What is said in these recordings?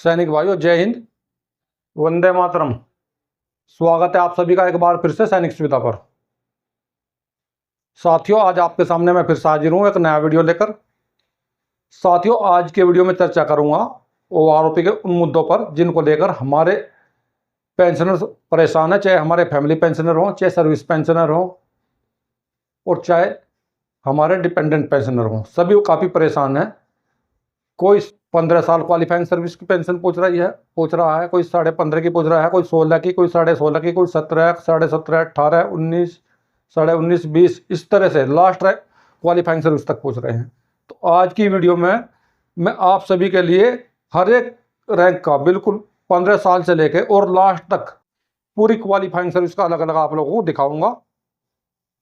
सैनिक भाइयों, जय हिंद, वंदे मातरम। स्वागत है आप सभी का एक बार फिर से सैनिक सुविधा पर। साथियों, आज आपके सामने मैं फिर से हाजिर हूँ एक नया वीडियो लेकर। साथियों, आज के वीडियो में चर्चा करूँगा OROP के उन मुद्दों पर जिनको लेकर हमारे पेंशनर परेशान है, चाहे हमारे फैमिली पेंशनर हों, चाहे सर्विस पेंशनर हों और चाहे हमारे डिपेंडेंट पेंशनर हों, सभी काफ़ी परेशान हैं। कोई 15 साल क्वालिफाइंग सर्विस की पेंशन पूछ रहा है, कोई 15.5 की पूछ रहा है, कोई 16 की, कोई 16.5 की, कोई 17, 17.5, 18, 19, 19.5, 20, इस तरह से लास्ट क्वालिफाइंग सर्विस तक पूछ रहे हैं। तो आज की वीडियो में मैं आप सभी के लिए हर एक रैंक का बिल्कुल 15 साल से लेके और लास्ट तक पूरी क्वालिफाइंग सर्विस का अलग अलग आप लोगों को दिखाऊंगा,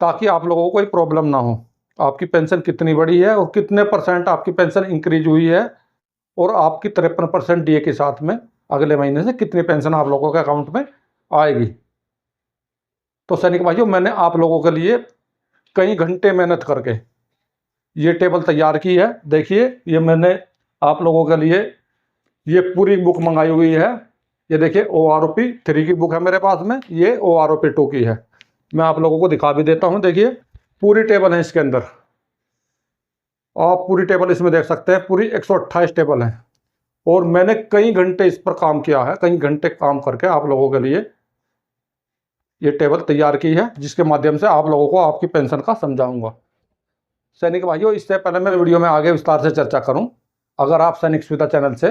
ताकि आप लोगों को कोई प्रॉब्लम ना हो। आपकी पेंशन कितनी बड़ी है और कितने % आपकी पेंशन इंक्रीज हुई है और आपकी 53% DA के साथ में अगले महीने से कितनी पेंशन आप लोगों के अकाउंट में आएगी। तो सैनिक भाइयों, मैंने आप लोगों के लिए कई घंटे मेहनत करके ये टेबल तैयार की है। देखिए, ये मैंने आप लोगों के लिए ये पूरी बुक मंगाई हुई है। ये देखिए, OROP 3 की बुक है मेरे पास में, ये OROP 2 की है। मैं आप लोगों को दिखा भी देता हूँ। देखिए, पूरी टेबल है इसके अंदर, आप पूरी टेबल इसमें देख सकते हैं। पूरी 128 टेबल है और मैंने कई घंटे इस पर काम किया है। कई घंटे काम करके आप लोगों के लिए ये टेबल तैयार की है, जिसके माध्यम से आप लोगों को आपकी पेंशन का समझाऊंगा। सैनिक भाइयों, इससे पहले मैं वीडियो में आगे विस्तार से चर्चा करूं, अगर आप सैनिक सुविधा चैनल से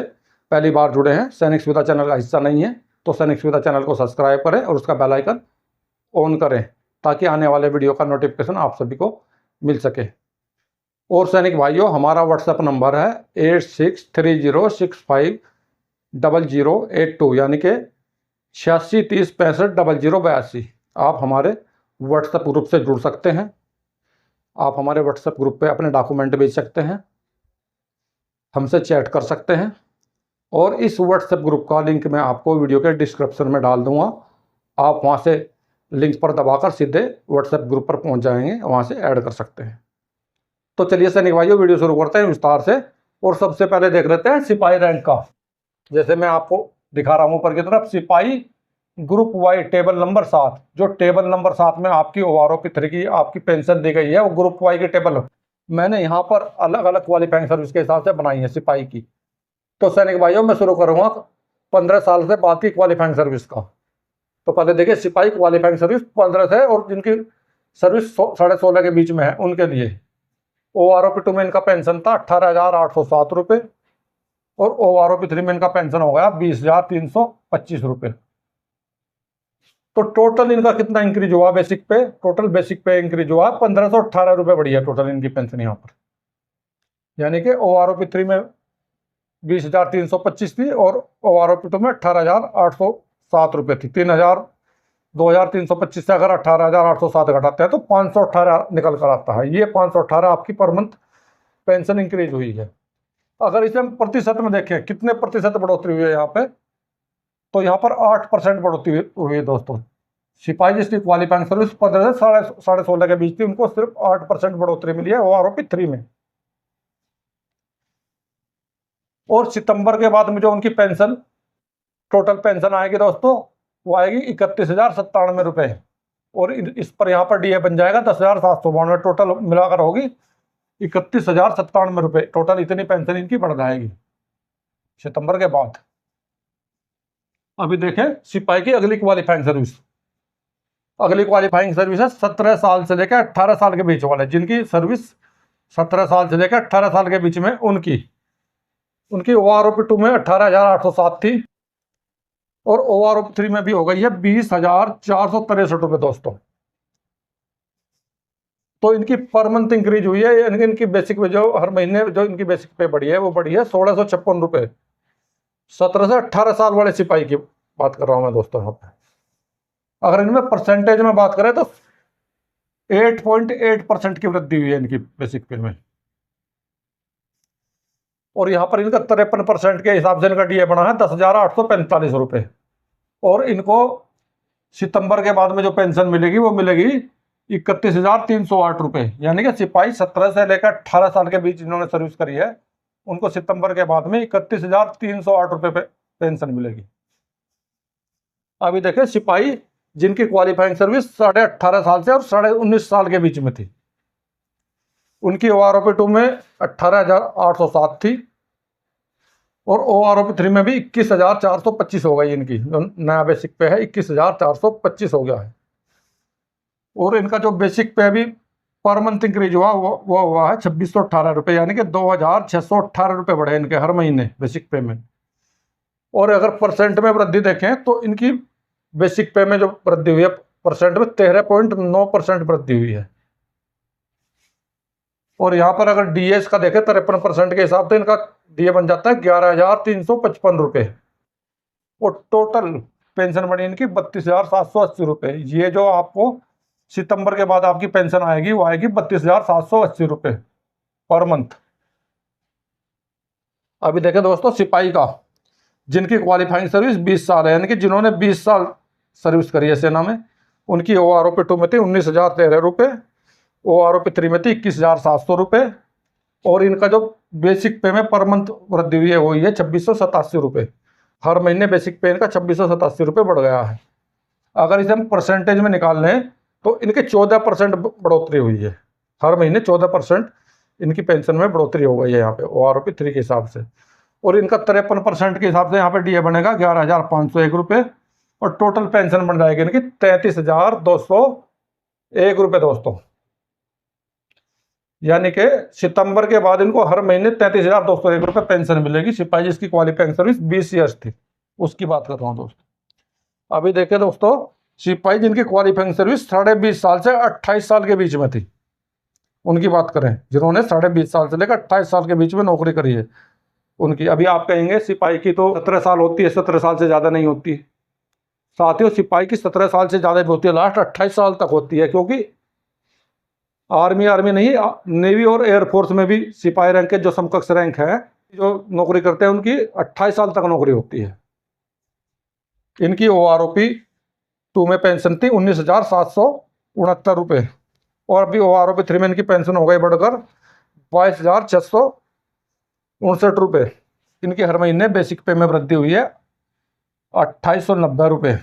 पहली बार जुड़े हैं, सैनिक सुविधा चैनल का हिस्सा नहीं है, तो सैनिक सुविधा चैनल को सब्सक्राइब करें और उसका बेल आइकन ऑन करें, ताकि आने वाले वीडियो का नोटिफिकेशन आप सभी को मिल सके। और सैनिक भाइयों, हमारा व्हाट्सएप नंबर है 8630650082, यानी कि 8630650082। आप हमारे व्हाट्सएप ग्रुप से जुड़ सकते हैं। आप हमारे व्हाट्सएप ग्रुप पे अपने डॉक्यूमेंट भेज सकते हैं, हमसे चैट कर सकते हैं और इस व्हाट्सएप ग्रुप का लिंक मैं आपको वीडियो के डिस्क्रिप्शन में डाल दूंगा। आप वहाँ से लिंक पर दबाकर सीधे व्हाट्सएप ग्रुप पर पहुँच जाएंगे, वहाँ से ऐड कर सकते हैं। तो चलिए सैनिक भाइयों, वीडियो शुरू करते हैं विस्तार से। और सबसे पहले देख लेते हैं सिपाही रैंक का। जैसे मैं आपको दिखा रहा हूँ ऊपर की तरफ, सिपाही ग्रुप वाई टेबल नंबर 7, जो टेबल नंबर 7 में आपकी OROP 3 की आपकी पेंशन दी गई है, वो ग्रुप वाई की टेबल मैंने यहाँ पर अलग अलग क्वालिफाइंग सर्विस के हिसाब से बनाई है सिपाही की। तो सैनिक भाइयों, मैं शुरू करूँगा 15 साल से बाद की क्वालिफाइंग सर्विस का। तो पहले देखिए, सिपाही क्वालिफाइंग सर्विस 15 से और जिनकी सर्विस 16.5 के बीच में है, उनके लिए OROP 2 में इनका पेंशन था 18,807 रुपये और OROP 3 में इनका पेंशन हो गया 20,325 रुपये। तो टोटल इनका कितना इंक्रीज हुआ बेसिक पे? टोटल बेसिक पे इंक्रीज हुआ 1518 रुपये बढ़ी है टोटल इनकी पेंशन यहाँ पर। यानी कि OROP 3 में 20,325 थी और OROP 2 में 18,807 रुपये थी। 2,325 से अगर 18,807 घटाते हैं तो 518 निकल कर आता है। ये 518 आपकी पर मंथ पेंशन इंक्रीज हुई है। अगर इसे हम प्रतिशत में देखें, कितने प्रतिशत बढ़ोतरी हुई है यहाँ पे, तो यहाँ पर 8% बढ़ोतरी हुई है दोस्तों। सिपाही जिसकी क्वालिफाइंग सर्विस 15 से 16.5 के बीच थी, उनको सिर्फ 8% बढ़ोतरी मिली है OROP 3 में। और सितंबर के बाद में जो उनकी पेंशन टोटल पेंशन आएगी दोस्तों, वो आएगी 31,097 रुपये और इस पर यहाँ पर DA बन जाएगा 10,792। टोटल मिलाकर होगी 31,097 रुपये। टोटल इतनी पेंशन इनकी बढ़ जाएगी सितंबर के बाद। अभी देखें सिपाही की अगली क्वालिफाइंग सर्विस। अगली क्वालिफाइंग सर्विस है 17 साल से लेकर 18 साल के बीच वाले, जिनकी सर्विस 17 साल से लेकर 18 साल के बीच में, उनकी OROP 2 में 18,807 थी और OROP 3 में भी हो गई है 20,463 रुपये दोस्तों। तो इनकी पर मंथ इंक्रीज हुई है। इनकी बेसिक पे जो हर महीने जो इनकी बेसिक पे बढ़ी है, वो बढ़ी है 1656 रुपये। 17 से 18 साल वाले सिपाही की बात कर रहा हूं मैं दोस्तों यहाँ पे। अगर इनमें परसेंटेज में बात करें तो 8.8% की वृद्धि हुई है इनकी बेसिक पे में। और यहाँ पर इनका 53% के हिसाब से इनका DA बना है 10,845 रुपये। और इनको सितंबर के बाद में जो पेंशन मिलेगी, वो मिलेगी 31,308 रुपये। यानी कि सिपाही 17 से लेकर 18 साल के बीच इन्होंने सर्विस करी है, उनको सितंबर के बाद में 31,308 रुपये पे पेंशन मिलेगी। अभी देखिए सिपाही जिनकी क्वालिफाइंग सर्विस 18.5 साल से और 19.5 साल के बीच में थी, उनकी OROP 2 में 18,807 थी और OROP 3 में भी 21,425 हो गई। इनकी जो नया बेसिक पे है 21,425 हो गया है। और इनका जो बेसिक पे भी पर मंथ इंक्रीज हुआ वो हुआ है 2,618 रुपये, यानी कि 2,618 रुपये बढ़े इनके हर महीने बेसिक पे में। और अगर परसेंट में वृद्धि देखें तो इनकी बेसिक पे में जो वृद्धि हुई है परसेंट में 13.9% वृद्धि हुई है। और यहाँ पर अगर डीएस का देखें 53% के हिसाब से इनका डीए बन जाता है 11,355 रुपये। और टोटल पेंशन बनी इनकी 32,780 रुपये। ये जो आपको सितंबर के बाद आपकी पेंशन आएगी वो आएगी 32,780 रुपये पर मंथ। अभी देखें दोस्तों सिपाही का, जिनकी क्वालिफाइंग सर्विस 20 साल है, यानी कि जिन्होंने 20 साल सर्विस करी है सेना में, उनकी OROP 2 में थी 19,013 रुपये, OROP 3 में थी 21,700 रुपये। और इनका जो बेसिक पे में पर मंथ वृद्धि हुई है वो ये 2,687 रुपये। हर महीने बेसिक पे इनका 2,687 रुपये बढ़ गया है। अगर इसे हम परसेंटेज में निकाल लें तो इनके 14% बढ़ोतरी हुई है। हर महीने 14% इनकी पेंशन में बढ़ोतरी हो गई है यहाँ पे OROP 3 के हिसाब से। और इनका 53% के हिसाब से यहाँ पे डीए बनेगा 11,501 रुपये। और टोटल पेंशन बन जाएगी इनकी 33,201 रुपये दोस्तों। यानी कि सितंबर के बाद इनको हर महीने 33,201 रुपये पेंशन मिलेगी। सिपाही जिसकी क्वालिफाइंग सर्विस 20 ईयर्स थी उसकी बात कर रहा हूँ दोस्तों। अभी देखिए दोस्तों सिपाही जिनकी क्वालिफाइंग सर्विस 20.5 साल से 28 साल के बीच में थी, उनकी बात करें, जिन्होंने 20.5 साल से लेकर 28 साल के बीच में नौकरी करी है उनकी। अभी आप कहेंगे सिपाही की तो 17 साल होती है, 17 साल से ज़्यादा नहीं होती। साथियों सिपाही की 17 साल से ज़्यादा भी होती है, लास्ट 28 साल तक होती है। क्योंकि आर्मी नहीं, नेवी और एयरफोर्स में भी सिपाही रैंक के जो समकक्ष रैंक है जो नौकरी करते हैं उनकी 28 साल तक नौकरी होती है। इनकी OROP 2 में पेंशन थी 19,769 रुपये। और अभी OROP 3 में इनकी पेंशन हो गई बढ़कर 22,659 रुपये। इनकी हर महीने बेसिक पे में वृद्धि हुई है 2,890 रुपये।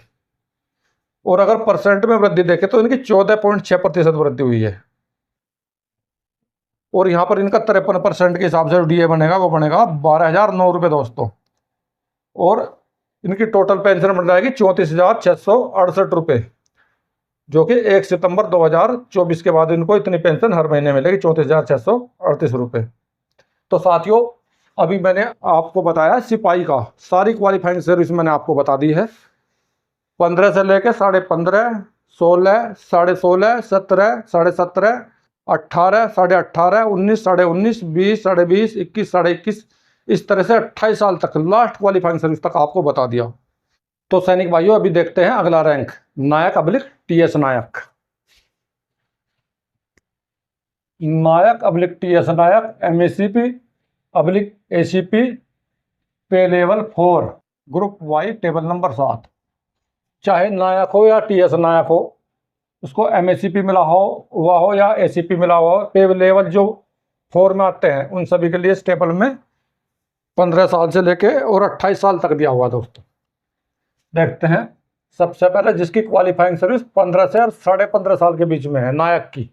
और अगर परसेंट में वृद्धि देखें तो इनकी 14.6% वृद्धि हुई है। और यहाँ पर इनका 53% के हिसाब से डीए बनेगा वो बनेगा 12,009 रुपये दोस्तों। और इनकी टोटल पेंशन बन जाएगी 34,668 रुपये, जो कि 1 सितंबर 2024 के बाद इनको इतनी पेंशन हर महीने मिलेगी 34,638 रुपये। तो साथियों अभी मैंने आपको बताया सिपाही का, सारी क्वालिफाइंग सर्विस मैंने आपको बता दी है। 15 से लेकर 15.5, 16, 16.5, 17, 17.5, 18, 18.5, 19, 19.5, 20, 20, 21, 21, इस तरह से 28 साल तक लास्ट क्वालिफाइंग सर्विस तक आपको बता दिया। तो सैनिक भाइयों अभी देखते हैं अगला रैंक, नायक अब्लिक TS नायक। नायक अब्लिक TS नायक MACP अब्लिक ACP pay level 4 group Y table number 7। चाहे नायक हो या TS नायक हो, उसको MACP मिला हुआ हो या ACP मिला हुआ हो, पे लेवल जो 4 में आते हैं उन सभी के लिए इस टेबल में 15 साल से लेके और 28 साल तक दिया हुआ दोस्तों। देखते हैं सबसे पहले जिसकी क्वालिफाइंग सर्विस 15 से और 15.5 साल के बीच में है नायक की,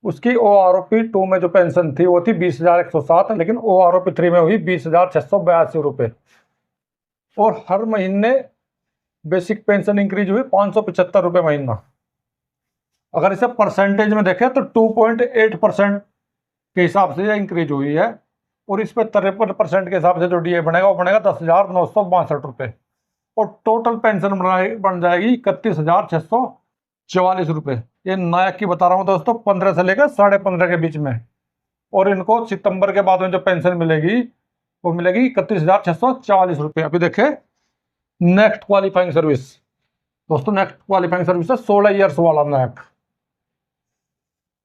उसकी OROP 2 में जो पेंशन थी वो थी 20,107, लेकिन OROP 3 में हुई 20,682 रुपये। और हर महीने बेसिक पेंशन इंक्रीज हुई 575 रुपये महीना। अगर इसे परसेंटेज में देखें तो 2.8% के हिसाब से यह इंक्रीज हुई है। और इस पर 53% के हिसाब से जो डीए बनेगा वो बनेगा 10,962 रुपये। और टोटल पेंशन बन जाएगी 31,644 रुपये। ये नायक की बता रहा हूँ दोस्तों, 15 से लेकर 15.5 के बीच में। और इनको सितंबर के बाद में जो पेंशन मिलेगी वो मिलेगी 31,644 रुपये। अभी देखें नेक्स्ट क्वालिफाइंग सर्विस दोस्तों, नेक्स्ट क्वालिफाइंग सर्विस है 16 ईयर्स वाला नायक।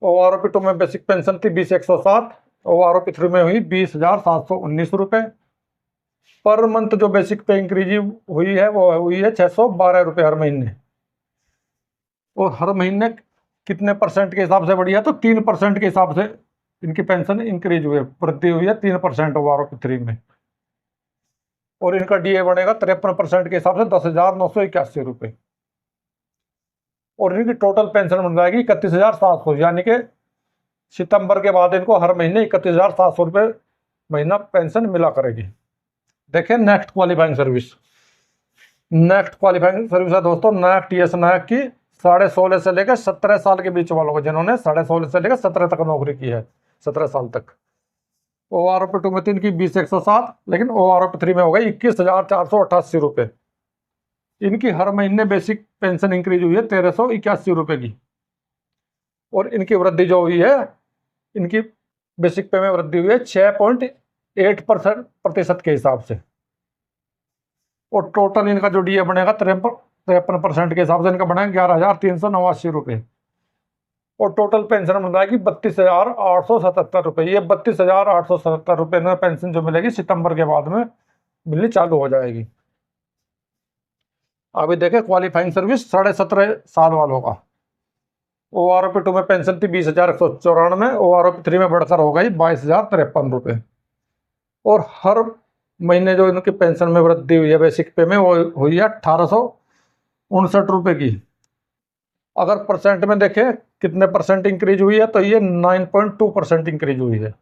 OROP 2 में बेसिक पेंशन थी 20,107, OROP 3 में हुई 20,719 रुपये। पर मंथ जो बेसिक पे इंक्रीज हुई है वो हुई है 612 रुपये हर महीने। और हर महीने कितने परसेंट के हिसाब से बढ़ी है तो 3% के हिसाब से इनकी पेंशन इंक्रीज हुई है, वृद्धि हुई है 3% OROP 3 में। और इनका डीए बनेगा 53% के हिसाब से 10,981 रुपये। और इनकी टोटल पेंशन बन जाएगी 31,700, यानी कि सितंबर के बाद इनको हर महीने 31,700 रुपये महीना पेंशन मिला करेगी। देखिए next qualifying service. Next qualifying service है दोस्तों नायक टीएस नायक की 16.5 से लेकर 17 साल के बीच वालों को, जिन्होंने 16.5 से लेकर 17 तक नौकरी की है, 17 साल तक। OROP 2 में 3 की 20,107, लेकिन OROP 3 में हो गई 21,488 रुपये। इनकी हर महीने बेसिक पेंशन इंक्रीज हुई है 1,381 रुपये की। और इनकी वृद्धि जो हुई है, इनकी बेसिक पे में वृद्धि हुई है 6.8% के हिसाब से। और टोटल इनका जो डीए बनेगा 53% के हिसाब से इनका बनेगा 11,389 रुपये। और टोटल पेंशन बन जाएगी 32,877 रुपये। ये 32,877 रुपये में पेंशन जो मिलेगी सितंबर के बाद में मिलनी चालू हो जाएगी। अभी देखें क्वालिफाइंग सर्विस 17.5 साल वालों का। OROP 2 में पेंशन थी 20,194, OROP 3 में बढ़कर हो गई 22,053 रुपये। और हर महीने जो इनकी पेंशन में वृद्धि हुई है बेसिक पे में, वो हुई है 1,859 रुपये की। अगर परसेंट में देखें कितने परसेंट इंक्रीज हुई है, तो ये 9.2% इंक्रीज हुई है।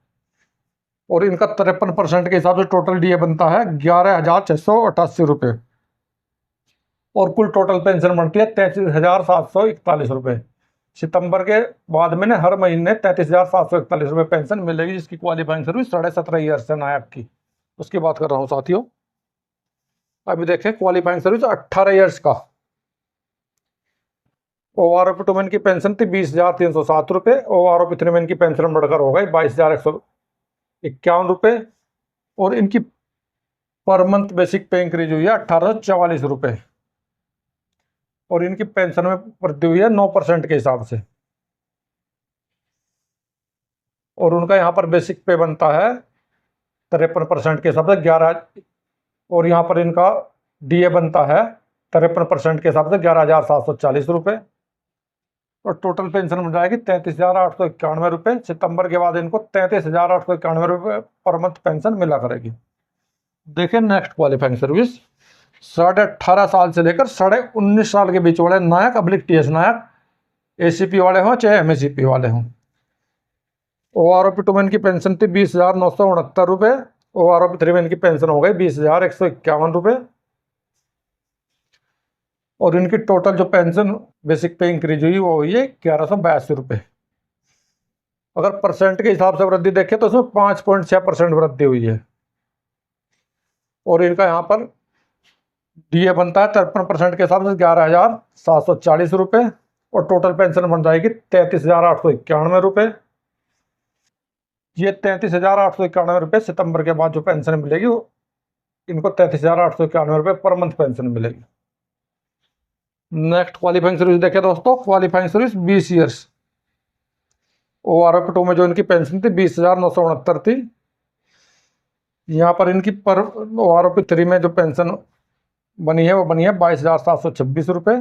और इनका 53% के हिसाब से टोटल डीए बनता है 11,688 रुपये। और कुल टोटल पेंशन बनती है 33,741 रुपये। सितंबर के बाद में ना हर महीने 33,741 रुपये पेंशन मिलेगी, जिसकी क्वालिफाइंग सर्विस 17.5 ईयर्स है नायक की, उसकी बात कर रहा हूँ साथियों। अभी देखें क्वालिफाइंग सर्विस 18 ईयर्स का। OROP 2 में इनकी पेंशन थी 20,307 रुपये। OROP 3 में इनकी पेंशन बढ़कर हो गई 22,151 रुपये। और इनकी पर मंथ बेसिक पे इंक्रीज हुई है 1,844 रुपये। और इनकी पेंशन में वृद्धि हुई है 9% के हिसाब से। और उनका यहाँ पर बेसिक पे बनता है 53% के हिसाब से 11। और यहाँ पर इनका डीए बनता है 53% के हिसाब से 11,740 रुपये। और टोटल पेंशन बन जाएगी 33,891 रुपये। सितंबर के बाद इनको 33,891 रुपये पर मंथ पेंशन मिला करेगी। देखिए नेक्स्ट क्वालिफाइंग सर्विस 18.5 साल से लेकर 19.5 साल के बीच वाले नायक टीएस नायक, ACP वाले हों चाहे MACP वाले हों। OROP 2 में इनकी पेंशन थी 20,969 रुपये। OROP 3 में इनकी पेंशन हो गई 20,151 रुपये। और इनकी टोटल जो पेंशन बेसिक पे इंक्रीज हुई वो हुई है 1,182 रुपये। अगर परसेंट के हिसाब से वृद्धि देखें तो उसमें 5.6% वृद्धि हुई है। और इनका यहाँ पर डीए बनता है 53% के हिसाब से 11,740 रुपये। और टोटल पेंशन बन जाएगी 33,891 रुपये। ये 33,891 रुपये सितंबर के बाद जो पेंशन मिलेगी वो इनको 33,891 रुपये पर मंथ पेंशन मिलेगी। नेक्स्ट क्वालिफाइंग सर्विस देखें दोस्तों, क्वालिफाइंग सर्विस 20 ईयर्स। OROP 2 में जो इनकी पेंशन थी 20,969 थी। यहाँ पर इनकी पर OROP 3 में जो पेंशन बनी है वो बनी है 22,726 रुपये।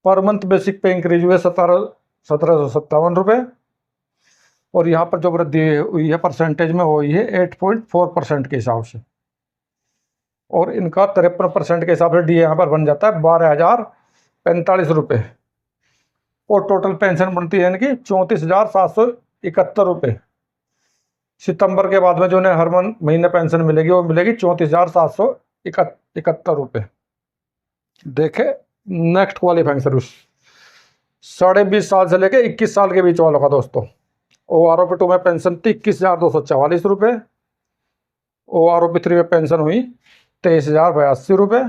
पर मंथ बेसिक पे इंक्रीज हुए 1,757 रुपये। और यहाँ पर जो वृद्धि हुई है परसेंटेज में हुई है 8.4% के हिसाब से। और इनका 53% के हिसाब से डीए यहाँ पर बन जाता है 12,045 रुपये। और टोटल पेंशन बनती है इनकी 34,771 रुपये। सितंबर के बाद में जो उन्हें हर महीने पेंशन मिलेगी वो मिलेगी 34,771 रुपये। देखे नेक्स्ट क्वालिफाइंग सर्विस 20.5 साल से लेकर 21 साल के बीच वालों का दोस्तों। OROP 2 में पेंशन थी 21,244 रुपये। OROP 3 में पेंशन हुई 23,082 रुपये।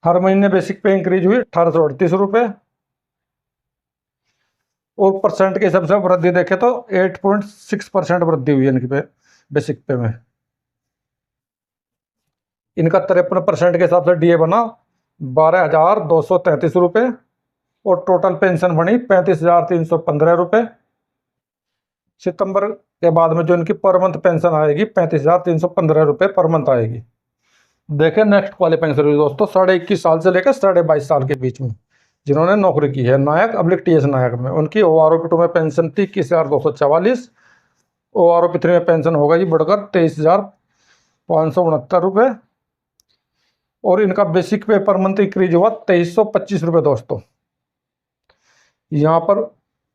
हर महीने बेसिक पे इंक्रीज हुई 1,838 रुपये। और परसेंट के हिसाब से वृद्धि देखे तो 8.6% वृद्धि हुई है इनकी बेसिक पे में। इनका 53% के हिसाब से डीए बना 12,233 रुपये। और टोटल पेंशन बनी 35,315 रुपये। सितंबर के बाद में जो इनकी पर मंथ पेंशन आएगी 35,315 रुपये पर मंथ आएगी। देखें नेक्स्ट क्वालिफाइंग सर्विस दोस्तों 21.5 साल से लेकर 22.5 साल के बीच में जिन्होंने नौकरी की है नायक टीएस नायक में, उनकी OROP 2 में पेंशन थी 21,244। OROP 3 में पेंशन होगा जी बढ़कर 569 रुपये। और इनका बेसिक पे पर मंथ इंक्रीज हुआ 2325 रुपये दोस्तों। यहाँ पर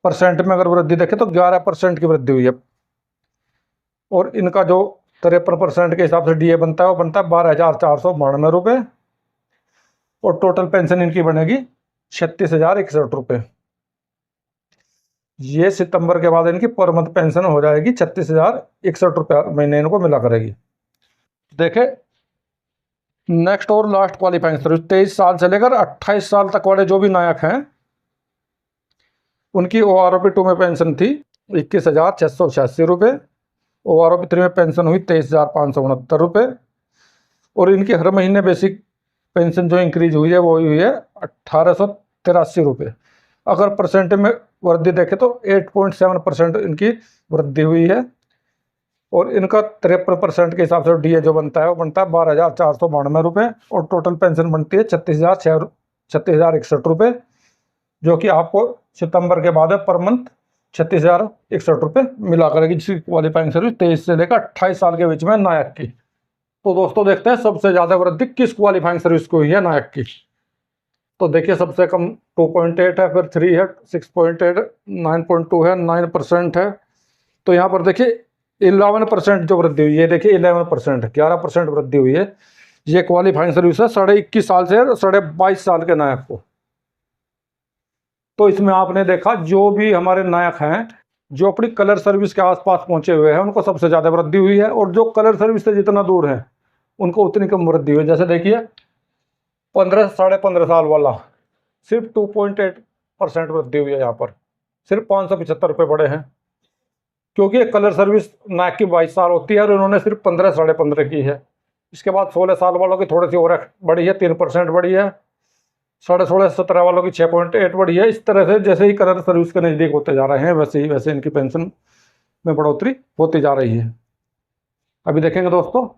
परसेंट में अगर वृद्धि देखें तो 11% की वृद्धि हुई है। और इनका जो 53% के हिसाब से डीए बनता है वो बनता है 12,492 रुपये। और टोटल पेंशन इनकी बनेगी 36,061 रुपये। ये सितंबर के बाद इनकी पर मंथ पेंशन हो जाएगी 36,061 रुपये महीने इनको मिला करेगी। देखे नेक्स्ट और लास्ट क्वालिफाइंग सर्विस 23 साल से लेकर 28 साल तक वाले जो भी नायक हैं उनकी OROP-2 में पेंशन थी 21,686 रुपये। OROP-3 में पेंशन हुई 23,569 रुपये। और इनकी हर महीने बेसिक पेंशन जो इंक्रीज हुई है वो हुई है 1,883 रुपये। अगर परसेंट में वृद्धि देखें तो 8.7% इनकी वृद्धि हुई है। और इनका 53% के हिसाब से डीए जो बनता है वो बनता है 12,492 रुपये। और टोटल पेंशन बनती है 36,061 रुपये, जो कि आपको सितंबर के बाद पर मंथ 36,061 रुपये मिला करेगी, जिसकी क्वालिफाइंग सर्विस 23 से लेकर 28 साल के बीच में नायक की। तो दोस्तों देखते हैं सबसे ज़्यादा वृद्धि किस क्वालिफाइंग सर्विस को हुई है नायक की। तो देखिए सबसे कम 2.8 है, फिर 3 है, 6.8, 9.2 है, 9% है। तो यहाँ पर देखिए 11% जो वृद्धि हुई है, देखिए 11%, 11% वृद्धि हुई है। ये क्वालिफाइंग सर्विस है 21.5 साल से 22.5 साल के नायक को। तो इसमें आपने देखा जो भी हमारे नायक हैं जो अपनी कलर सर्विस के आसपास पहुंचे हुए हैं उनको सबसे ज़्यादा वृद्धि हुई है। और जो कलर सर्विस से जितना दूर है उनको उतनी कम वृद्धि हुई है। जैसे देखिए 15 15.5 साल वाला सिर्फ 2.8% वृद्धि हुई है। यहाँ पर सिर्फ 575 रुपये बढ़े हैं, क्योंकि कलर सर्विस नायक की 22 साल होती है और इन्होंने सिर्फ 15 की है। इसके बाद 16 साल वालों की थोड़ी सी और बढ़ी है, 3% बढ़ी है। 16.5 17 वालों की 6.8 बढ़ी है। इस तरह से जैसे ही कलर सर्विस के नज़दीक होते जा रहे हैं वैसे इनकी पेंशन में बढ़ोतरी होती जा रही है। अभी देखेंगे दोस्तों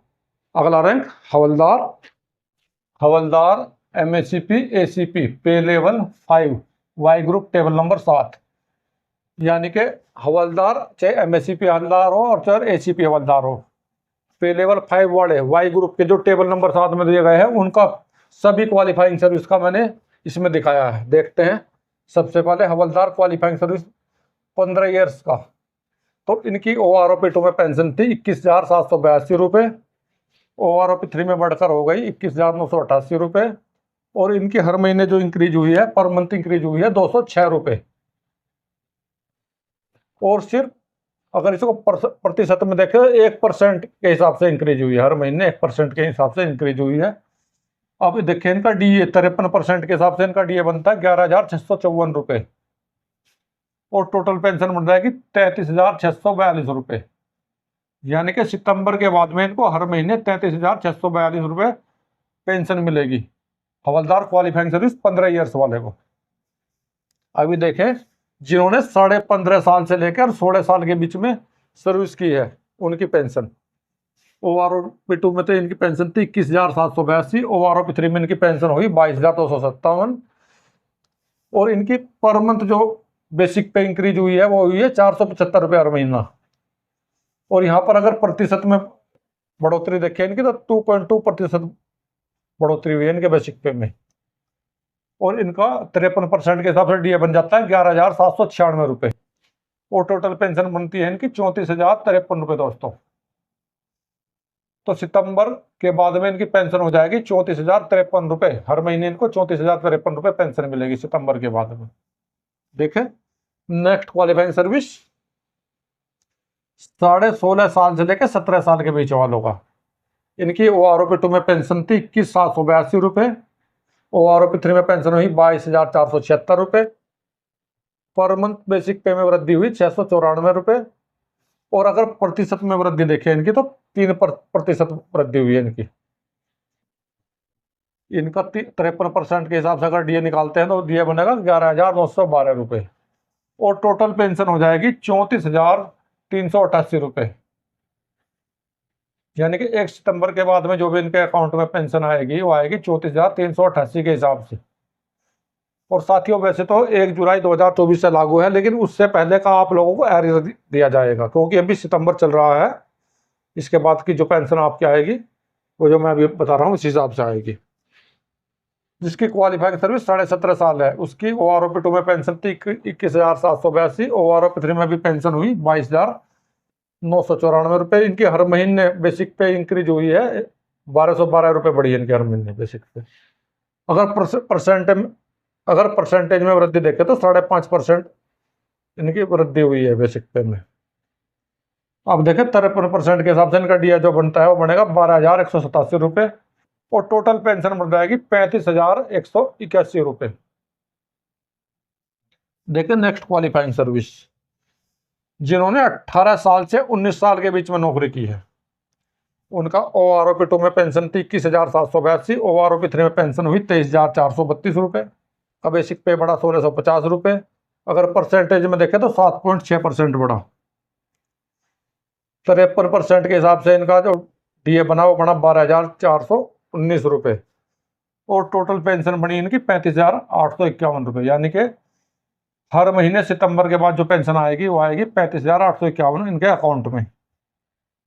अगला rank havildar MACP ACP pay level 5 Y group table number 7। यानी कि हवलदार चाहे MACP हवलदार हो और चाहे ACP हवलदार हो, पे लेवल 5 वाले वाई ग्रुप के जो टेबल नंबर 7 में दिए गए हैं उनका सभी क्वालिफाइंग सर्विस का मैंने इसमें दिखाया है। देखते हैं सबसे पहले हवलदार क्वालिफाइंग सर्विस 15 ईयर्स का। तो इनकी OROP-2 में पेंशन थी 21,782 रुपये। OROP-3 में बढ़कर हो गई 21,988 रुपये। और इनकी हर महीने जो इंक्रीज हुई है पर मंथ इंक्रीज हुई है 206 रुपये। और सिर्फ अगर इसको प्रतिशत में देखें 1% के हिसाब से इंक्रीज हुई है, हर महीने 1% के हिसाब से इंक्रीज हुई है। अब देखिए इनका डीए 53% के हिसाब से इनका डीए बनता है 11,654 रुपये। और टोटल पेंशन बन जाएगी 33,642 रुपये। यानी कि सितंबर के बाद में इनको हर महीने 33,642 रुपये पेंशन मिलेगी हवलदार क्वालिफाइंग सर्विस 15 ईयर्स वाले को। अभी देखें जिन्होंने 15.5 साल से लेकर 16 साल के बीच में सर्विस की है उनकी पेंशन। OROP-2 में तो इनकी पेंशन थी 21,782। OROP-3 में इनकी पेंशन हुई 22,257। और इनकी पर मंथ जो बेसिक पे इंक्रीज हुई है वो हुई है 475 रुपये हर महीना। और यहाँ पर अगर प्रतिशत में बढ़ोतरी देखें इनकी तो 2.2% बढ़ोतरी हुई है इनके बेसिक पे में। और इनका 53% के हिसाब से डीए बन जाता है 11,796 रुपये। और टोटल पेंशन बनती है इनकी 34,053 रुपये दोस्तों। तो सितंबर के बाद में इनकी पेंशन हो जाएगी 34,053 रुपये। हर महीने इनको 34,053 रुपये पेंशन मिलेगी सितंबर के बाद में। देखें नेक्स्ट क्वालिफाइंग सर्विस 16.5 साल से लेकर 17 साल के बीच वालों का। इनकी OROP-2 में पेंशन थी 21,782 रुपये। OROP-3 में पेंशन हुई 22,476 रुपये। पर मंथ बेसिक पे में वृद्धि हुई 694 रुपये। और अगर प्रतिशत में वृद्धि देखें इनकी तो 3% वृद्धि हुई है इनकी। इनका 53% के हिसाब से अगर डीए निकालते हैं तो डीए बनेगा 11,912 रुपये। और टोटल पेंशन हो जाएगी 34,388 रुपये। यानी कि 1 सितंबर के बाद में जो भी इनके अकाउंट में पेंशन आएगी वो आएगी 34,388 के हिसाब से। और साथियों वैसे तो 1 जुलाई 2024 से लागू है, लेकिन उससे पहले का आप लोगों को एरियर दिया जाएगा क्योंकि अभी सितंबर चल रहा है इसके बाद की जो पेंशन आपकी आएगी वो जो मैं अभी बता रहा हूँ उस हिसाब से आएगी। जिसकी क्वालिफाइंग सर्विस 17.5 साल है उसकी OROP 2 में पेंशन थी 21,782। OROP 3 में भी पेंशन हुई 22,994 रुपये। इनकी हर महीने बेसिक पे इंक्रीज हुई है 1,212 रुपये बढ़ी है इनकी हर महीने बेसिक पे। अगर परसेंटेज में वृद्धि देखें तो 5.5% इनकी वृद्धि हुई है बेसिक पे में। अब देखें 53% के हिसाब से इनका डीए जो बनता है वो बनेगा 12,187 रुपये और टोटल पेंशन बन जाएगी 35,181 रुपये। देखिए नेक्स्ट क्वालिफाइंग सर्विस जिन्होंने 18 साल से 19 साल के बीच में नौकरी की है उनका OROP 2 में पेंशन थी 21,782। OROP 3 में पेंशन हुई 23,432 रुपये का बेसिक पे बढ़ा 1,650 रुपये। अगर परसेंटेज में देखें तो 7.6% बढ़ा। 53% के हिसाब से इनका जो डीए बना वो बना 12,419 रुपये और टोटल पेंशन बनी इनकी 35,851 रुपये। यानी कि हर महीने सितंबर के बाद जो पेंशन आएगी वो आएगी 35,851 इनके अकाउंट में।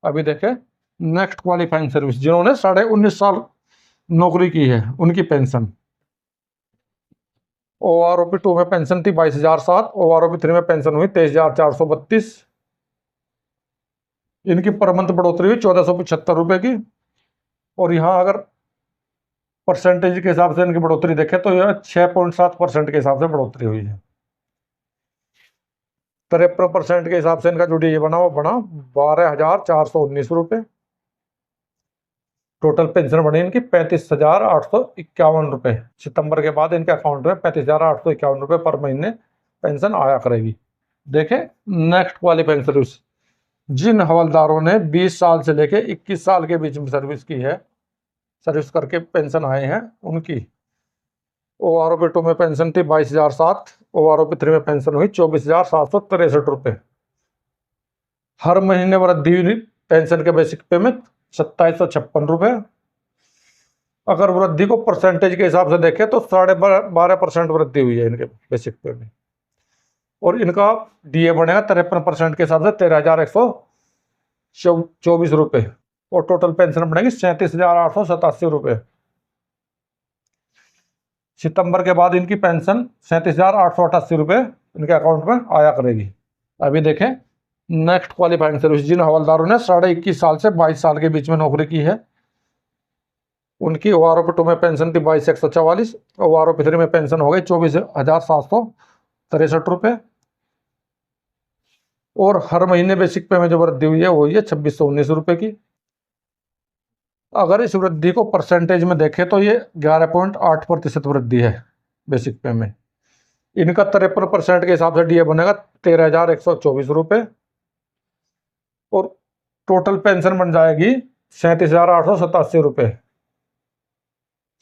अभी देखें नेक्स्ट क्वालिफाइंग सर्विस जिन्होंने 19.5 साल नौकरी की है उनकी पेंशन OROP 2 में पेंशन थी 22,007। OROP 3 में पेंशन हुई 23,432। इनकी पर मंथ बढ़ोतरी हुई 1,475 रुपये की। और यहाँ अगर परसेंटेज के हिसाब से इनकी बढ़ोतरी देखें तो यह 6.7% के हिसाब से बढ़ोतरी हुई है। 53% के हिसाब से इनका जो डीए बना वो बना 12,419 रुपये। टोटल पेंशन बनी इनकी 35,851 रुपये। सितंबर के बाद इनके अकाउंट में 35,851 रुपये पर महीने पेंशन आया करेगी। देखें नेक्स्ट क्वालिफाइंग सर्विस जिन हवलदारों ने 20 साल से लेके 21 साल के बीच में सर्विस की है, सर्विस करके पेंशन आए हैं उनकी OROP 2 में पेंशन थी 22,007। OROP 3 में पेंशन हुई 24,763 रुपये। हर महीने वृद्धि हुई पेंशन के बेसिक पे में 2,756 रुपये। अगर वृद्धि को परसेंटेज के हिसाब से देखें तो 12.5% वृद्धि हुई है इनके बेसिक पे में और इनका डीए बनेगा 53% के हिसाब से 13,124 रुपये और टोटल पेंशन बनेगी 37,887 रुपये। सितंबर के बाद इनकी पेंशन 37,888 रुपये इनके अकाउंट में आया करेगी। अभी देखें नेक्स्ट क्वालिफाइंग सर्विस जिन हवलदारों ने 21.5 साल से 22 साल के बीच में नौकरी की है उनकी OROP 2 में पेंशन थी 22,144। OROP 3 में पेंशन हो गई 24,763 रुपये और हर महीने बेसिक पे में जो वृद्धि हुई है वो हुई है 2,619 रुपये की। अगर इस वृद्धि को परसेंटेज में देखें तो ये 11.8% वृद्धि है बेसिक पे में। इनका 53% के हिसाब से डीए बनेगा 13,124 रुपये और टोटल पेंशन बन जाएगी 37,887 रुपये।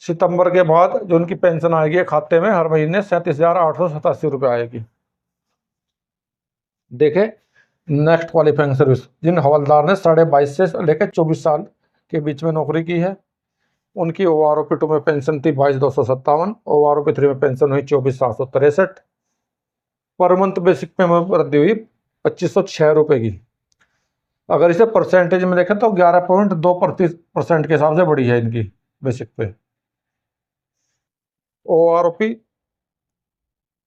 सितंबर के बाद जो उनकी पेंशन आएगी खाते में हर महीने 37,887 रुपये आएगी। देखें नेक्स्ट क्वालिफाइंग सर्विस जिन हवलदार ने 22.5 से लेकर 24 साल के बीच में नौकरी की है उनकी OROP 2 में पेंशन थी 22,257। OROP 3 में पेंशन हुई 24,763। पर मंथ बेसिक पे में वृद्धि हुई 2,506 रुपये की। अगर इसे परसेंटेज में देखें तो 11.2% के हिसाब से बढ़ी है इनकी बेसिक पे OROP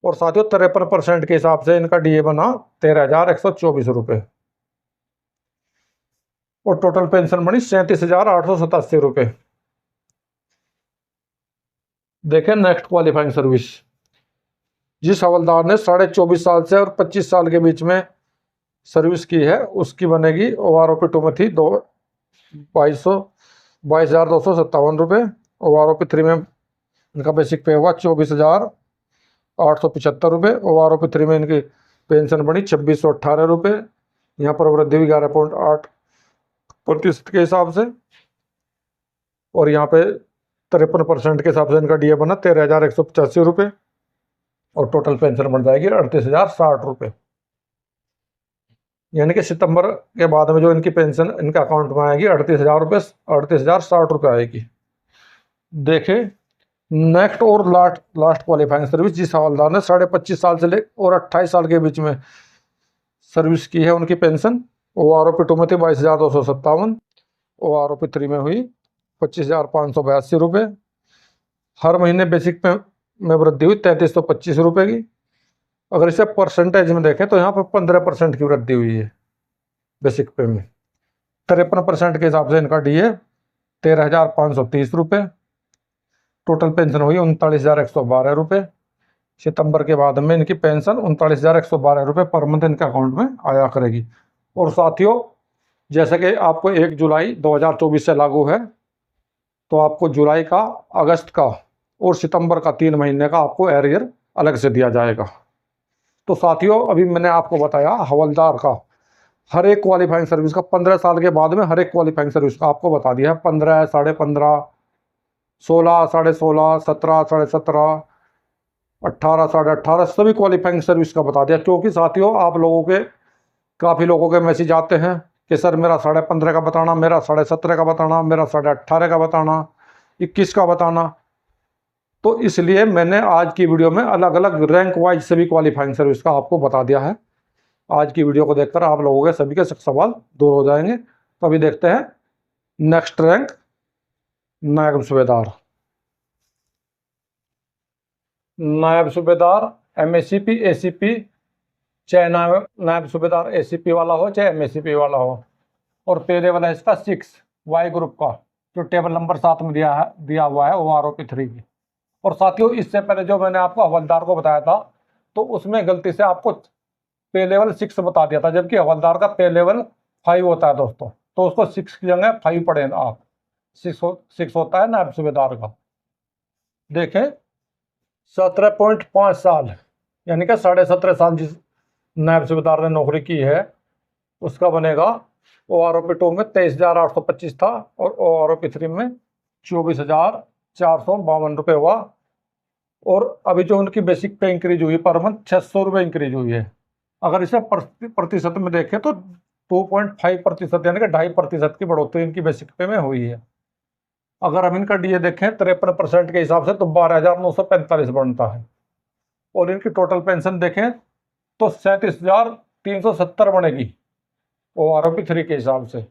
और साथियों 53% के हिसाब से इनका डीए बना 13,124 रुपये और टोटल पेंशन बनी 37,887 रुपये। देखें नेक्स्ट क्वालिफाइंग सर्विस जिस हवलदार ने 24.5 साल से और 25 साल के बीच में सर्विस की है उसकी बनेगी OROP 2 में थी 22,257 रुपये। OROP 3 में इनका बेसिक पे हुआ 24,875 रुपये। OROP 3 में इनकी पेंशन बनी 2,618 रुपये। यहाँ पर वृद्धि हुई 11.8% के हिसाब से और यहाँ पे 53% के हिसाब से इनका डीए बना 13,185 रुपये और टोटल पेंशन बन जाएगी 38,060 रुपये। यानी कि सितंबर के बाद में जो इनकी पेंशन इनके अकाउंट में आएगी 38,060 रुपये आएगी। देखें नेक्स्ट और लास्ट क्वालिफाइंग सर्विस जिस हवलदार ने 25.5 साल से ले और 28 साल के बीच में सर्विस की है उनकी pension O R O P 2 में थी 22,257। ओ आर ओ पी 3 में हुई 25,582 रुपये। हर महीने बेसिक पे में वृद्धि हुई 3,325 रुपये की। अगर इसे परसेंटेज में देखें तो यहाँ पर 15% की वृद्धि हुई है बेसिक पे में। 53% के हिसाब से इनका डी ए 13,530 रुपये। टोटल पेंशन हुई 39,112 रुपये। सितंबर के बाद में इनकी पेंशन 39,112 रुपये पर मंथ इनके अकाउंट में आया करेगी। और साथियों, जैसे कि आपको 1 जुलाई 2024 से लागू है, तो आपको जुलाई का, अगस्त का और सितंबर का 3 महीने का आपको एरियर अलग से दिया जाएगा। तो साथियों, अभी मैंने आपको बताया हवलदार का हर एक क्वालिफाइंग सर्विस का 15 साल के बाद में हर एक क्वालिफाइंग सर्विस का आपको बता दिया है। 15, 15.5, 16, 16.5, 17, 17.5, 18, 18.5 सभी क्वालिफाइंग सर्विस का बता दिया। क्योंकि साथियों, आप लोगों के काफ़ी लोगों के मैसेज आते हैं कि सर मेरा 15.5 का बताना, मेरा 17.5 का बताना, मेरा 18.5 का बताना, 21 का बताना। तो इसलिए मैंने आज की वीडियो में अलग अलग रैंक वाइज सभी क्वालिफाइंग सर्विस का आपको बता दिया है। आज की वीडियो को देखकर आप लोगों के सभी के सवाल दूर हो जाएंगे। तो अभी देखते हैं नेक्स्ट रैंक, नायब सूबेदार। नायब सूबेदार MACP ACP, चाहे नायब सूबेदार ACP वाला हो चाहे MACP वाला हो। और पे लेवल है इसका 6 वाई ग्रुप का, जो टेबल नंबर 7 में दिया हुआ है OROP 3 की। और साथियों, इससे पहले जो मैंने आपको हवलदार को बताया था, तो उसमें गलती से आपको पे लेवल 6 बता दिया था, जबकि हवलदार का पे लेवल 5 होता है दोस्तों। तो उसको 6 की जगह 5 पढ़े आप। 6 होता है नायब सूबेदार का। देखें, 17.5 साल यानी कि 17.5 साल जिस नायब सूबेदार ने नौकरी की है, उसका बनेगा OROP 2 में 23,825 था और OROP 3 में 24,452 रुपये हुआ। और अभी जो उनकी बेसिक पे इंक्रीज हुई पर मंथ 600 रुपये इंक्रीज हुई है। अगर इसे प्रतिशत में देखें तो 2.5% यानी कि 2.5% की बढ़ोतरी इनकी बेसिक पे में हुई है। अगर हम इनका डीए देखें 53% के हिसाब से तो 12,945 बनता है। और इनकी टोटल पेंशन देखें तो 37,370 बनेगी OROP 3 के हिसाब से।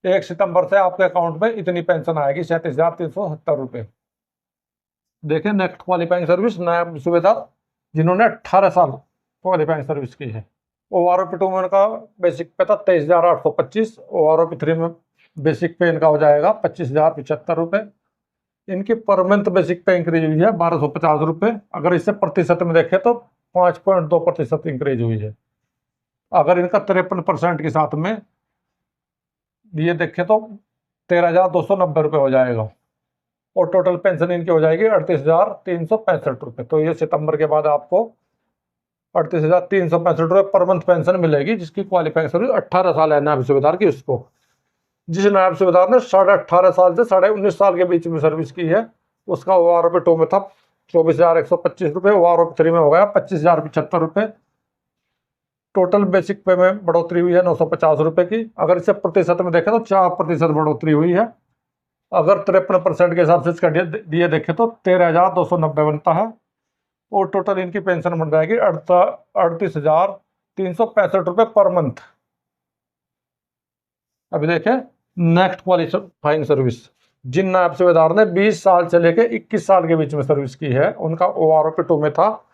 1 सितंबर से आपके अकाउंट में इतनी पेंशन आएगी, 37,370 रुपये। देखें नेक्स्ट क्वालिफाइंग सर्विस, नायब सूबेदार जिन्होंने 18 साल क्वालिफाइंग सर्विस की है। OROP 2 में उनका बेसिक पे था 23,825। OROP 3 में बेसिक पे इनका हो जाएगा 25,075 रुपये। इनकी पर मंथ बेसिक पे इंक्रीज हुई है 1,250 रुपये। अगर इसे प्रतिशत में देखें तो 5.2% इंक्रीज हुई है। अगर इनका 53% के साथ में ये देखें तो 13,290 रुपये हो जाएगा। और टोटल पेंशन इनकी हो जाएगी 38,365 रुपये। तो ये सितंबर के बाद आपको 38,365 रुपये पर मंथ पेंशन मिलेगी, जिसकी क्वालिफाइंग सर्विस 18 साल है नायब सूबेदार की। उसको जिस नायब सूबेदार ने 18.5 साल से 19.5 साल के बीच में सर्विस की है, उसका OROP 2 में था 24,125 रुपये, OROP 3 में हो गया 25,075 रुपये। टोटल बेसिक पे में बढ़ोतरी हुई है 950 रुपये की। अगर इसे प्रतिशत में देखें तो 4% बढ़ोतरी हुई है। अगर 53% के हिसाब से इसका डीए देखें तो 13,290 बनता है। और टोटल इनकी पेंशन बन जाएगी 38,365 रुपये पर मंथ। अभी देखें नेक्स्ट क्वालिफाइंग सर्विस, जिन नायब सूबेदार ने 20 साल से लेकर 21 साल के बीच में सर्विस की है, उनका OROP 2 में था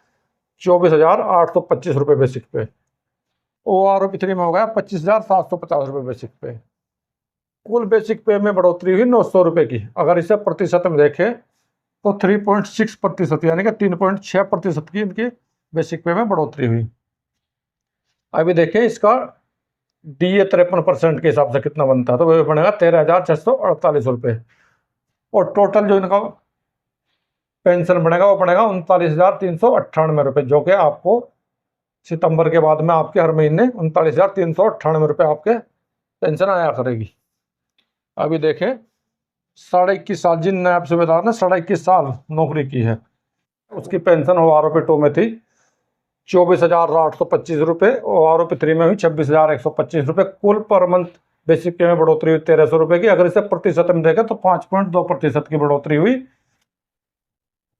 24,825 रुपये बेसिक पे। OROP 3 में हो गया 25,750 रुपये बेसिक पे। कुल बेसिक पे में बढ़ोतरी हुई 900 रुपये की। अगर इसे प्रतिशत में देखें तो 3.6% यानी कि 3.6% की इनकी बेसिक पे में बढ़ोतरी हुई। अभी देखें इसका डीए 53% के हिसाब से कितना बनता है, तो वह बनेगा 13,648 रुपये। और टोटल जो इनका पेंशन बनेगा वो बनेगा 39,398 रुपये, जो कि आपको सितंबर के बाद में आपके हर महीने 39,398 रुपये आपके पेंशन आया करेगी। अभी देखें 21.5 साल, जिन नायब सूबेदार ने 21.5 साल नौकरी की है, उसकी पेंशन OROP 2 में थी 24,825 रुपये, OROP 3 में हुई 26,125 रुपये। कुल पर मंथ बेसिक पे में बढ़ोतरी हुई 1,300 रुपये की। अगर इसे प्रतिशत में देखें तो 5.2% की बढ़ोतरी हुई।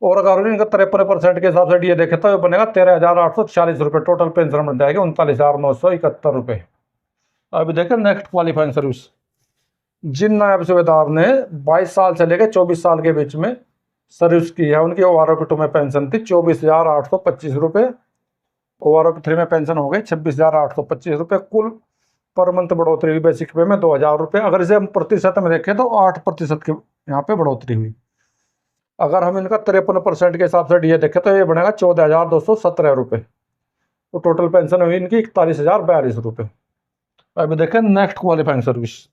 और अगर इनका 53% के हिसाब से डीए देखें तो बनेगा 13,846 रुपये। टोटल पेंशन बन जाएगी 39,971 रुपये। अभी देखें नेक्स्ट क्वालिफाइंग सर्विस। जिन नायब सूबेदार ने 22 साल से लेकर 24 साल के बीच में सर्विस की है, उनकी OROP 2 में पेंशन थी 24,825 रुपये। OROP 3 में पेंशन हो गई 26,825 रुपये। कुल पर मंथ बढ़ोतरी हुई बेसिक पे में 2,000 रुपये। अगर इसे हम प्रतिशत में देखें तो 8% की यहाँ पे बढ़ोतरी हुई। अगर हम इनका 53% के हिसाब से DA देखें तो ये बनेगा 14,217 रुपये। तो टोटल पेंशन हुई इनकी 41,042 रुपये। अभी देखें नेक्स्ट क्वालिफाइंग सर्विस।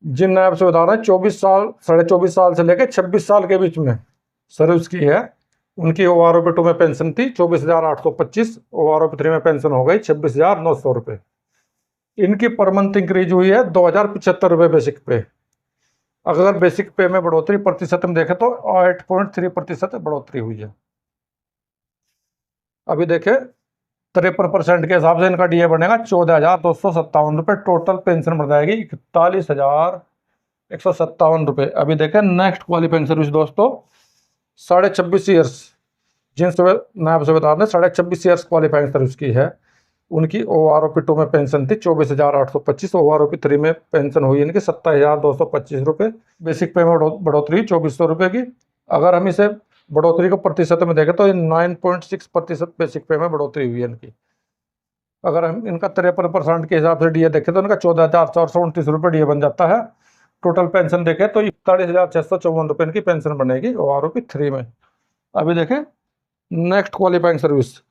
जिन नायब सूबेदार ने 24 साल 24.5 साल से लेकर 26 साल के बीच में सर्विस की है, उनकी OROP 2 में पेंशन थी 24,825। OROP 3 में पेंशन हो गई 26,900 रुपये। इनकी पर मंथ इंक्रीज हुई है 2,075 रुपये बेसिक पे। अगर बेसिक पे में बढ़ोतरी प्रतिशत में देखें तो 8.3% बढ़ोतरी हुई है। अभी देखें 53% के हिसाब से इनका DA बनेगा 14,257 रुपये। टोटल पेंशन बढ़ जाएगी 41,157 रुपये। अभी देखें नेक्स्ट क्वालिफाइंग सर्विस दोस्तों। 26.5 ईयर्स जिन नायब सूबेदार ने 26.5 ईयर्स क्वालिफाइंग सर्विस की है, उनकी OROP 2 में पेंशन थी 24,825। OROP 3 में पेंशन हुई इनकी 27,225 रुपये। बेसिक पे में बढ़ोतरी 2,400 रुपये की। अगर हम इसे बढ़ोतरी को प्रतिशत में देखें तो 9.6% बेसिक पे में बढ़ोतरी हुई है इनकी। अगर हम इनका 53% के हिसाब से DA देखें तो इनका 14,429 रुपये DA बन जाता है। टोटल पेंशन देखें तो 41,654 रुपये इनकी पेंशन बनेगी OROP 3 में। अभी देखें नेक्स्ट क्वालिफाइंग सर्विस।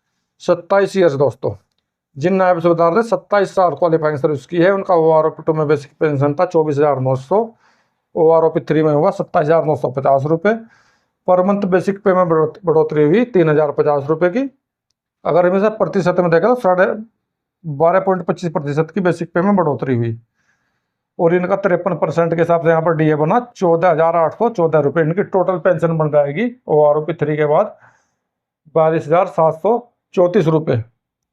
27 ईयर्स दोस्तों। जिन नायब सूबेदार ने 27 साल क्वालिफाइंग सर्विस की है, उनका OROP 2 में बेसिक पेंशन था 24,900। OROP 3 में हुआ 27,950 रुपये। पर मंथ बेसिक पे में बढ़ोतरी हुई 3,050 रुपये की। अगर हम इसे प्रतिशत में देखें तो 12.25% की बेसिक पे में बढ़ोतरी हुई। और इनका 53% के हिसाब से यहाँ पर DA बना 14,814 रुपये। इनकी टोटल पेंशन बन जाएगी OROP 3 के बाद 22,734 रुपये।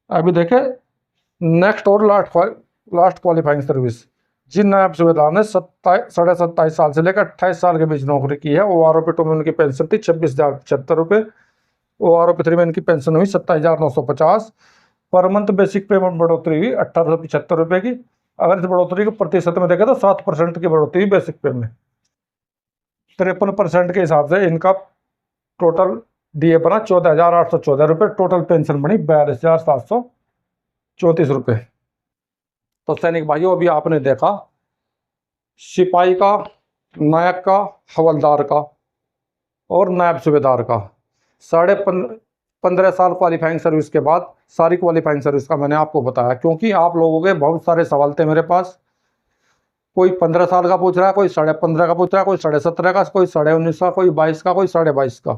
अभी देखें नेक्स्ट और लास्ट क्वालिफाइंग सर्विस। जिन नायब सूबेदार ने 27.5 साल से लेकर 28 साल के बीच नौकरी की है, OROP 2 में उनकी पेंशन थी 26,075 रुपये। OROP 3 में इनकी पेंशन हुई 27,950। पर मंथ बेसिक पे में बढ़ोतरी हुई 1,875 रुपये की। अगर इस बढ़ोतरी को प्रतिशत में देखें तो 7% की बढ़ोतरी हुई बेसिक पे में। 53% के हिसाब से इनका टोटल DA बना 14,814 रुपये। टोटल पेंशन बनी 42,734 रुपये। तो सैनिक भाइयों, अभी आपने देखा सिपाही का, नायक का, हवलदार का और नायब सूबेदार का 15.5 साल क्वालिफाइंग सर्विस के बाद सारी क्वालिफाइंग सर्विस का मैंने आपको बताया, क्योंकि आप लोगों के बहुत सारे सवाल थे मेरे पास। कोई 15 साल का पूछ रहा है, कोई 15.5 का पूछ रहा है, कोई 17.5 का, कोई 19.5 का, कोई 22 का, कोई 22.5 का।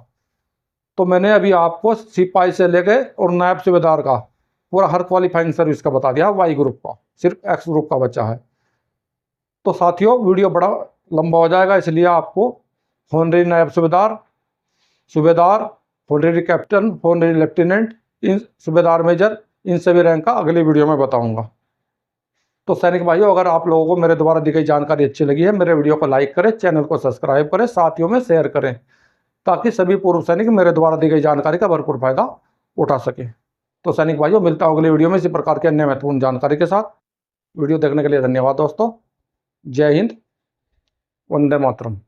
तो मैंने अभी आपको सिपाही से लेके और नायब सूबेदार का पूरा हर क्वालिफाइंग सर्विस का बता दिया। वाई ग्रुप का सिर्फ X ग्रुप का बचा है। तो साथियों, वीडियो बड़ा लंबा हो जाएगा, इसलिए आपको होनरी नायब सूबेदार, होनरी कैप्टन, होनरी लेफ्टिनेंट, इन सूबेदार मेजर, इन सभी रैंक का अगली वीडियो में बताऊंगा। तो सैनिक भाइयों, अगर आप लोगों को मेरे द्वारा दी गई जानकारी अच्छी लगी है, मेरे वीडियो को लाइक करें, चैनल को सब्सक्राइब करें, साथियों में शेयर करें, ताकि सभी पूर्व सैनिक मेरे द्वारा दी गई जानकारी का भरपूर फायदा उठा सकें। तो सैनिक भाइयों, मिलता हूं अगली वीडियो में इसी प्रकार के अन्य महत्वपूर्ण जानकारी के साथ। वीडियो देखने के लिए धन्यवाद दोस्तों। जय हिंद, वंदे मातरम।